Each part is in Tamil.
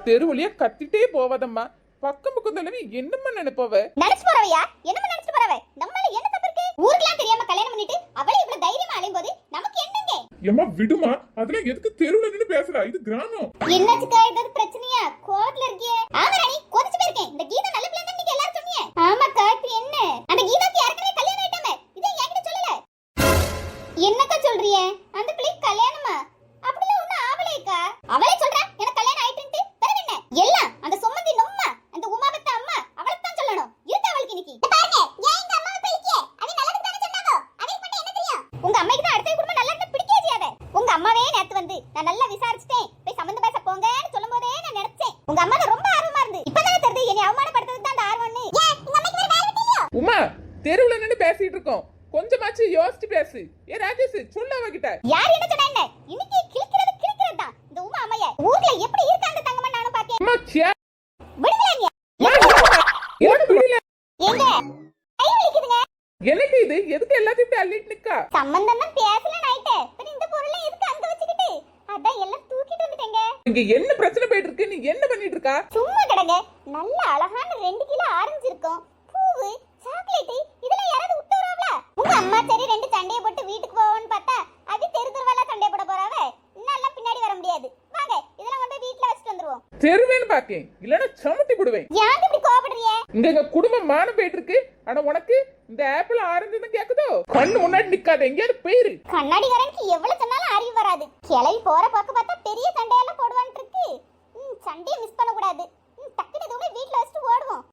தெருவழியா கத்திட்டே போவாதம்மா. பக்கம் பக்கம் தடவை என்னம்மா நினைப்பவ? நினைச்சு போறவையா? என்னம்மா நினைச்சு போறவ? நம்மால என்ன தப்பு இருக்கு? ஊருக்குலாம் தெரியாம கல்யாணம் பண்ணிட்டு அவளே இவ்வளவு தைரியமா அலையும்போது நமக்கு என்னங்க? ஏம்மா விடுமா, அதெல்லாம் எதுக்கு தெருவுல நின்னு பேசுறா? இது கிராமம். என்னாச்சுக்கா, ஏதாவது பிரச்சனையா? கோவத்துல இருக்கியே? ஆமா ராணி, கோதிச்சு போயிருக்கேன். இந்த கீதா நல்ல பிள்ளை தான் நீங்க எல்லாரும் சொன்னீங்க. ஆமாக்கா, இப்ப என்ன? அந்த கீதாக்கு ஏற்கனவே கல்யாணம் ஆயிட்டாமே, இதை என்கிட்ட சொல்லல. என்னக்கா சொல்றீங்க? அந்த பிள்ளைக்கு கல்யாணமா? அப்படிலாம் ஒண்ணும் ஆவலைக்கா. அவளே சொல்றா எனக்கு கல்யாணம் ஆயிட்டுன்னு. பிறகு என்ன? எல்லாம் அந்த சுமந்தி நொம்மா, அந்த உமாபத்த அம்மா அவளுக்கு தான் சொல்லணும். இருக்கா அவளுக்கு இன்னைக்கு? பாருங்க, ஏன் இந்த அம்மாவை பழிக்கே? அது நல்லதுக்கு தானே சொன்னாங்க. அதுக்கு மட்டும் என்ன தெரியும்? உங்க அம்மாக்கு தான் அடுத்த குடும்பம் நல்லா இருந்தா பிடிக்கவே செய்யாத. உங்க அம்மாவே நேத்து வந்து நான் நல்லா விசாரிச்சிட்டேன், போய் சம்பந்தம் பேச போங்கன்னு சொல்லும்போதே நான் நினைச்சேன். உங்க அம்மா ரொம்ப ஆர்வமா இருந்து. இப்பதானே தெரியுது என்னை அவமானப்படுத்துறது தான் அந்த ஆர்வம்னு. ஏன் உங்க அம்மாக்கு வேற வேலை இல்லையா? உமா, தெருவுல நின்னு பேசிட்டு இருக்கோம், கொஞ்சமாச்சு யோசிச்சு பேசு. ஏ ராஜேஷ், சொல்ல அவகிட்ட. யார் என்ன சொன்னா என்ன? இன்னைக்கு கிளிக்கிறது தான் இந்த உமா அம்மைய. ஊர்ல எப்படி இருக்காங்க தங்கம்மா நானும் பாக்கேன். அம்மா சியா விடுங்களேங்க. எனக்கு விடல. எங்க கை வலிக்குதுங்க. எனக்கு இது எதுக்கு எல்லாத்தையும் இப்படி அள்ளிட்டு நிக்கா? சம்பந்தம் தான் பேசல நைட். பின் இந்த பொருளை எதுக்கு அங்க வச்சிக்கிட்டு? அதான் எல்லாம் தூக்கிட்டு வந்துட்டேங்க. இங்க என்ன பிரச்சனை போயிட்டு இருக்கு? நீ என்ன பண்ணிட்டு இருக்கா? சும்மா கிடங்க. நல்ல அழகான 2 கிலோ ஆரஞ்சு இருக்கும், பூவு, சாக்லேட், இதெல்லாம் யாராவது விட்டு வராங்களா? உங்க அம்மா சரி 2 சண்டைய போட்டு வீட்டுக்கு போவோன்னு பார்த்தா அது தெருவால சண்டைய போட போறாவ. இன்னெல்லாம் பின்னாடி வர முடியாது. வாங்க, இதெல்லாம் கொண்டு வீட்ல வச்சிட்டு வந்துருவோம். தெருவேன்னு பாக்கேன், இல்லனா சமட்டி போடுவேன். ஏன் இப்படி கோபப்படுறீங்க? இங்க குடும்பம் மானம் போயிட்டு இருக்கு. ஆனா உனக்கு இந்த ஆப்பிள் ஆரஞ்சுன்னு கேக்குதோ? கண்ணு முன்னாடி நிக்காத, எங்கயாவது போயிரு. கண்ணாடிக்காரனுக்கு எவ்வளவு சொன்னாலும் அறிவு வராது. கிளவி போற பக்கம் பார்த்தா பெரிய சண்டையெல்லாம் போடுவான்னு இருக்கு. சண்டையை மிஸ் பண்ண கூடாது. டக்குனு இதுவுமே வீட்ல வச்சிட்டு ஓடுவோம்.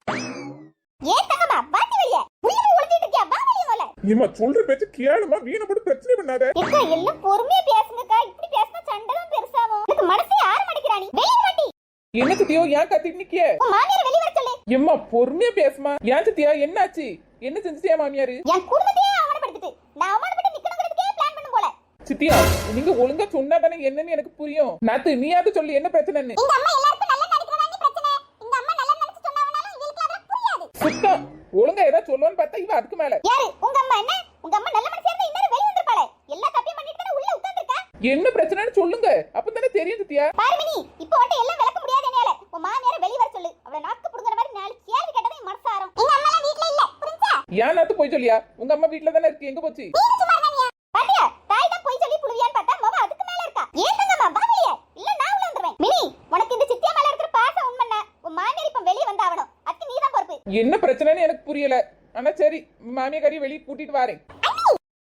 ஏன் தங்கம்மா பாட்டி வெளிய உள்ள போய் ஒளிஞ்சிட்டு இருக்கியா? வா வெளிய போல. நீமா சொல்ற பேச்சு கேளுமா, வீண போட்டு பிரச்சனை பண்ணாத. அக்கா எல்லாம் பொறுமையா பேசுங்கக்கா. இப்படி பேசினா சண்டை தான் பெருசாகும். எனக்கு மனசே ஆற மாட்டேங்கிறானி. வெளிய வாட்டி. என்ன சத்தியோ, ஏன் கத்திட்டு நிக்கிய? உன் மாமியார் வெளிய வர சொல்லு. எம்மா பொறுமையா பேசுமா. ஏன் சத்தியா, என்னாச்சு? என்ன செஞ்சிட்டியா மாமியாரு? என் குடும்பத்தையே அவமானப்படுத்திட்டு நான் அவமானப்பட்டு நிக்கணும்ங்கிறதுக்கே பிளான் பண்ணும் போல. சித்தியா, நீங்க ஒழுங்கா சொன்னா தானே என்னன்னு எனக்கு புரியும். நாத்து நீயாவது சொல்லு, என்ன பிரச்சனைன்னு. எங்க அம்மா எல்லாருக்கும் நல்ல நடிக்கிறதானே பிரச்சனை. எங்க அம்மா நல்ல நினைச்சு சொன்னாவனால இவங்களுக்கு அதெல்லாம் புரியாது. சுத்தம் ஒழுங்கா ஏதாவது சொல்லுவான்னு பார்த்தா இவ அதுக்கு மேல. யாரு உங்க அம்மா? என்ன உங்க அம்மா நல்ல மனசியா இருந்தா இன்னொரு வெளிய வந்திருப்பாளே. எல்லா தப்பியும் பண்ணிட்டு தான உள்ள உட்கார்ந்திருக்கா. என்ன பிரச்சனைன்னு சொல்லுங்க, அப்பதானே தெரியும் சித்தியா. பார்மினி, இப்போ உன்கிட்ட எல்லாம் விளக்க முடியாது என்னால. உன் மாமியார வெளிய வர சொல்லு. அவள நாக்கு புடுங்கற மாதிரி நாலு கேள்வி கேட்டா என் மனசு ஆறும். எங்க அம்மா எல்லாம் வீட்ல இல்ல, புரிஞ்சா? ஏன் நாத்து போய் சொல்லியா? உங்க அம்மா வீட்ல தானே இருக்கு, எங்க போச்சு? நீ சும்மா இருந்தியா? பாத்தியா, தாய் தான் போய் சொல்லி புடுவியான்னு பார்த்தா மாமா அதுக்கு மேல இருக்கா. ஏன் தங்கம்மா வா வெளிய? இல்ல நான் உள்ள வந்துருவேன். மினி, உனக்கு இந்த சித்தியா மேல இருக்கிற பாசம் உண்மைன்னா உன் மாமியார் இப்ப வெளிய வந்தாவணும். அதுக்கு நீ தான் பொறுப்பு. என்ன பிரச்சனைன்னு எனக்கு புரியல. ஆனா சரி, மாமியாரி வெளிய கூட்டிட்டு வாரேன்.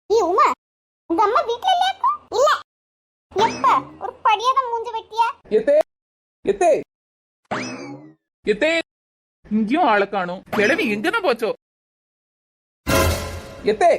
நீ உமா, உங்க அம்மா வீட்ல இல்லையா? இல்ல. எப்ப ஒரு படியாத மூஞ்ச வெட்டியா? எத்தே எத்தே எத்தே, இங்கேயும் ஆள காணோம். கிளவி எங்கதான் போச்சோ? எத்தே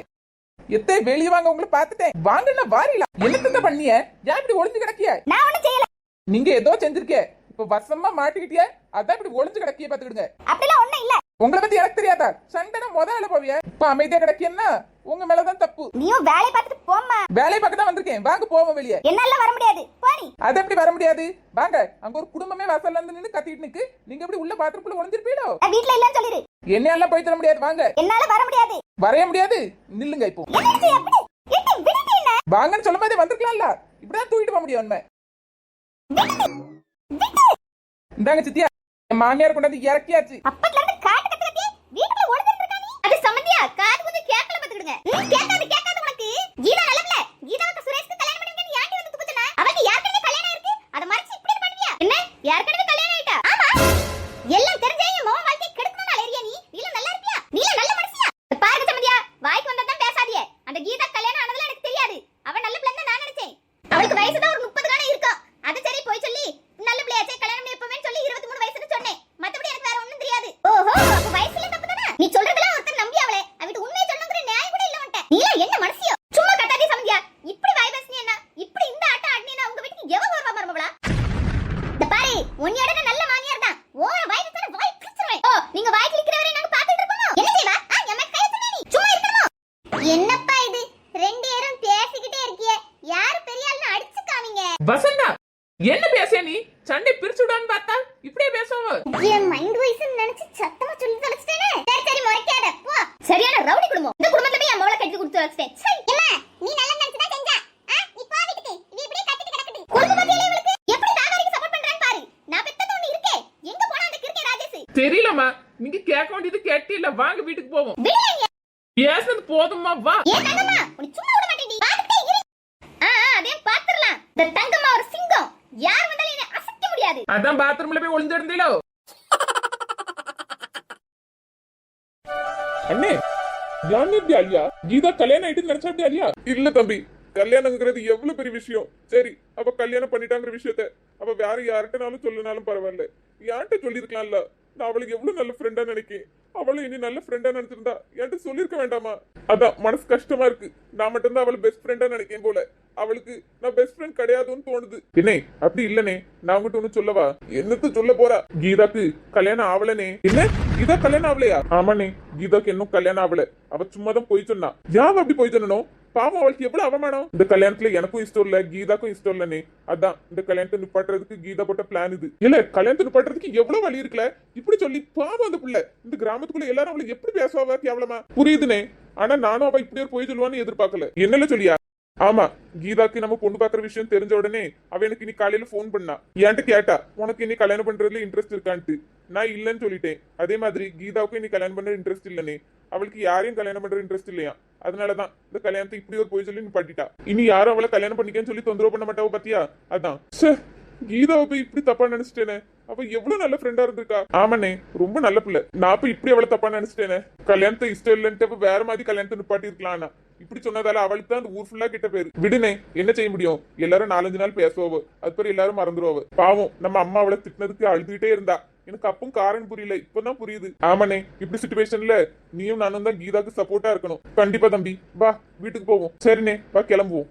எத்தே, வெளிய வாங்க, உங்களை பாத்துட்டேன். வாங்கன்னா வாரிலாம். என்னத்த பண்ணிய? ஏன் இப்படி ஒளிஞ்சு கிடக்கிய? நான் ஒண்ணும் செய்யல. நீங்க ஏதோ செஞ்சிருக்கே, இப்ப வசமா மாட்டிக்கிட்டிய. அதான் இப்படி ஒளிஞ்சு கிடக்கிய, பாத்துக்கிடுங்க. அப்படிலாம் ஒண்ணும் இல்ல. உங்களை பத்தி எனக்கு தெரியாதா? சண்டை முதல்ல போவிய, இப்ப அமைதியா கிடக்கியன்னா உங்க மேலதான் தப்பு. நீயும் வேலைய பார்த்துட்டு போம்மா. வேலையை பார்க்க தான் வந்திருக்கேன், வாங்க போவோம் வெளியே. என்னால வர முடியாது, போனி. அது எப்படி வர முடியாது? வாங்க, அங்க ஒரு குடும்பமே வாசல்ல இருந்து நின்னு கத்திட்டு நிக்கு. நீங்க எப்படி உள்ள பாத்ரூம்குள்ள ஒளிஞ்சிருப்பீங்களோ? வீட்ல இல்லன்னு சொல்லிரு. என்னையெல்லாம் போய் தர முடியாது, வாங்க. என்னால வர முடியாது. வரைய முடியாது, நில்லுங்க. இப்போ என்னது எப்படி? எட்டி விடுங்க என்ன? வாங்கன்னு சொல்லும் போதே வந்திருக்கலாம்ல. இப்படிதான் தூக்கிட்டு போக முடியும் உண்மை. இந்தாங்க சித்தியா, என் மாமியார் கொண்டாந்து இறக்கியாச்சு. அப்பட்ல இருந்து காட்டு கத்துறதே வீட்டுக்குள்ள ஒளிஞ்சிட்டு இருக்கா நீ. அது சம்பந்தியா காது கொஞ்சம் கேக்கல பாத்துக்கிடுங்க. கேக்காது உனக்கு. கீதா நல்லவள. கீதாவுக்கு சுரேஷ்க்கு கல்யாணம் பண்ணுவீங்க. நீ யார்ட்டி வந்து துக்குச்சனா? அவளுக்கு யார்கிட்ட கல்யாணம் இருக்கு? அத மறைச்சு இப்படி பண்ணுவியா? என்ன? யார்கிட்ட கல்யாணம் ஆயிட்டா? ஆமா. எல்லாம் தெரிஞ்சே என் மோக வாழ்க்கை கெடுக்கணும்னு அலையறியா நீ? நீல நல்லா இருப்பியா? நீல நல்ல மனுஷியா? பாருங்க சம்பந்தியா, வாய்க்கு வந்தா தான் பேசாதீங்க. அந்த கீதா கல்யாணம் ஆனதுல எனக்கு தெரியாது. அவ நல்ல பிள்ளை தான் நான் நினைச்சேன். அவளுக்கு வயசு தான் ஒரு 30 காண இருக்கும். அது சரி போய் சொல்லி நல்ல பிள்ளையாச்சே கல்யாணம் பண்ணி எப்பவுமே சொல்லி 23 வயசுன்னு சொன்னேன். மத்தபடி எனக்கு வேற ஒண்ணும் தெரியாது. ஓஹோ, அப்ப வயசுல தப்பு தானே? நீ சொல்றதெல்லாம் ஒருத்தர் நம்பி அவளே. அவட்ட உண்மையை சொல்லணும்ங்கற நியாயம் கூட இல்ல உன்ட்ட. நீ என்ன மனசியோ? சும்மா கட்டாதே சம்பந்தியா. இப்படி வாய் பேசுனீ என்ன? இப்படி இந்த ஆட்ட ஆடுனீனா உங்க வீட்டுக்கு எவ வருவா மருமகளா? இந்த பாரு, உன்னியோட நல்ல மாமியார் தான். ஓர வாய் பேசுற வாய் கிழிச்சிருவேன். ஓ, நீங்க வாய் கிழிக்கிறவரை நாங்க பாத்துட்டு இருக்கோமோ? என்ன செய்வா? எம்ம கையத்துனே நீ சும்மா இருக்கணுமோ? என்னப்பா இது? ரெண்டு பேரும் பேசிக்கிட்டே இருக்கியே. யார் பெரிய ஆளுன்னு அடிச்சு காமிங்க. வசந்தா, என்ன பேச நீ? சண்டை பிரிச்சு விடான்னு பார்த்தா இப்படியே பேசுவ. என் மைண்ட் வாய்ஸ் நினைச்சு சத்தமா சொல்லி தொலைச்சிட்டேனே. சரி சரி முறைக்காத போ. சரியான ரவுடி குடும்பம். இந்த குடும்பத்துல போய் என் மவளை கட்டி கொடுத்து தொலைச்சிட்டேன். சரி அம்மா, நீ நல்லா நினைச்சு தான் செஞ்சா. நீ போ வீட்டுக்கு. நீ இப்படியே கட்டிட்டு கிடக்குது. குடும்ப பத்தியில இவளுக்கு எப்படி தாகாரிக்கு சப்போர்ட் பண்றான்னு பாரு. நான் பெத்தது ஒண்ணு நீங்க கேட்க வேண்டியது கேட்டில, வாங்க வீட்டுக்கு போவோம். விடுங்க. பேசுனது போதுமா, வா. ஏன் தங்கம்மா உன்னை சும்மா விட மாட்டேடி. பாத்துட்டே இரு. அதே பாத்துறலாம். இந்த தங்கம்மா ஒரு சிங்கம். யார் வந்தாலும் என்னை அசைக்க முடியாது. அதான் பாத்ரூம்ல போய் ஒளிஞ்சிருந்தீங்களோ. அண்ணே, யான் எப்படி அழியா? கீதா கல்யாணம் ஆயிட்டு நினைச்சா எப்படி அழியா? இல்ல தம்பி, கல்யாணங்கிறது எவ்வளவு பெரிய விஷயம். சரி, அப்ப கல்யாணம் பண்ணிட்டாங்கிற விஷயத்த அப்ப வேற யார்கிட்டனாலும் சொல்லனாலும் பரவாயில்ல, யார்கிட்ட சொல்லிருக்கலாம்ல. நான் அவளுக்கு எவ்வளவு நல்ல ஃப்ரெண்டா நினைக்கேன். அவளும் இனி நல்ல ஃப்ரெண்டா நினைச்சிருந்தா என்கிட்ட சொல்லிருக்க வேண்டாமா? அதான் மனசு கஷ்டமா இருக்கு. நான் மட்டும்தான் அவளை பெஸ்ட் ஃப்ரெண்டா நினைக்கேன் போல. அவளுக்கு நான் பெஸ்ட் ஃப்ரெண்ட் கிடையாதுன்னு தோணுது. என்ன அப்படி இல்லனே, நான் உங்ககிட்ட ஒண்ணு சொல்லவா? என்னத்த சொல்ல போறா? கீதாக்கு கல்யாணம் ஆவலனே. என்ன, கீதா கல்யாணம் ஆவலையா? ஆமாண்ணே, கீதாக்கு இன்னும் கல்யாணம் ஆவல. அவ சும்மா தான் போய் சொன்னா. யாவ அப்படி போய் சொன்னனும்? பாவம், அவளுக்கு எவ்வளவு அவமானம். இந்த கல்யாணத்துல எனக்கும் இஷ்டம் இல்ல, கீதாக்கும் இஷ்டம் இல்லனே. அதான் இந்த கல்யாணத்தை நிப்பாட்டுறதுக்கு கீதா போட்ட பிளான் இது. இல்ல, கல்யாணத்தை நிப்பாட்டுறதுக்கு எவ்வளவு வழி இருக்குல்ல. இப்படி சொல்லி பாவம் அந்த பிள்ளை. இந்த கிராமத்துக்குள்ள எல்லாரும் அவளை எப்படி பேசுவா கேவலமா? புரியுதுனே, ஆனா நானும் அவ இப்படி ஒரு போய் சொல்லுவான்னு எதிர்பார்க்கல. என்னல சொல்லியா? ஆமா, கீதாக்கு நம்ம பொண்ணு பாக்குற விஷயம் தெரிஞ்ச உடனே அவ எனக்கு இன்னைக்கு காலையில போன் பண்ணா. என்கிட்ட கேட்டா உனக்கு இன்னைக்கு கல்யாணம் பண்றதுல இன்ட்ரெஸ்ட் இருக்கான்ட்டு. நான் இல்லன்னு சொல்லிட்டேன். அதே மாதிரி கீதாவுக்கு இன்னைக்கு கல்யாணம் பண்ற இன்ட்ரெஸ்ட் இல்லனே. அவளுக்கு யாரையும் கல்யாணம் பண்ற இன்ட்ரெஸ்ட் இல்லையா. அதனாலதான் இந்த கல்யாணத்தை இப்படி ஒரு போய் சொல்லி நிப்பாட்டிட்டா. இனி யாரும் அவளை கல்யாணம் பண்ணிக்கன்னு சொல்லி தொந்தரவு பண்ண மாட்டாவோ பாத்தியா? அதான் கீதாவை போய் இப்படி தப்பா நினைச்சிட்டேனே. அவ எவ்வளவு நல்ல ஃப்ரெண்டா இருந்திருக்கா. ஆமாண்ணே, ரொம்ப நல்ல பிள்ளை. நான் போய் இப்படி அவளை தப்பா நினைச்சிட்டேனே. கல்யாணத்தை இஷ்டம் இல்லன்ட்டு வேற மாதிரி கல்யாணத்தை நிப்பாட்டி இருக்கலாம். இப்படி சொன்னதால அவளுக்கு தான் அந்த ஊர் ஃபுல்லா கிட்ட பேரு. விடுனே, என்ன செய்ய முடியும்? எல்லாரும் 4-5 நாள் பேசுவோம், அது பிறகு எல்லாரும் மறந்துடுவோம். பாவம், நம்ம அம்மா அவளை திட்டினதுக்கு அழுதுகிட்டே இருந்தா. எனக்கு அப்பவும் காரணம் புரியல, இப்பதான் புரியுது. ஆமாண்ணே, இப்படி சிச்சுவேஷன்ல நீயும் நானும் தான் கீதாக்கு சப்போர்ட்டா இருக்கணும். கண்டிப்பா தம்பி, வா வீட்டுக்கு போவோம். சரிண்ணே, வா கிளம்புவோம்.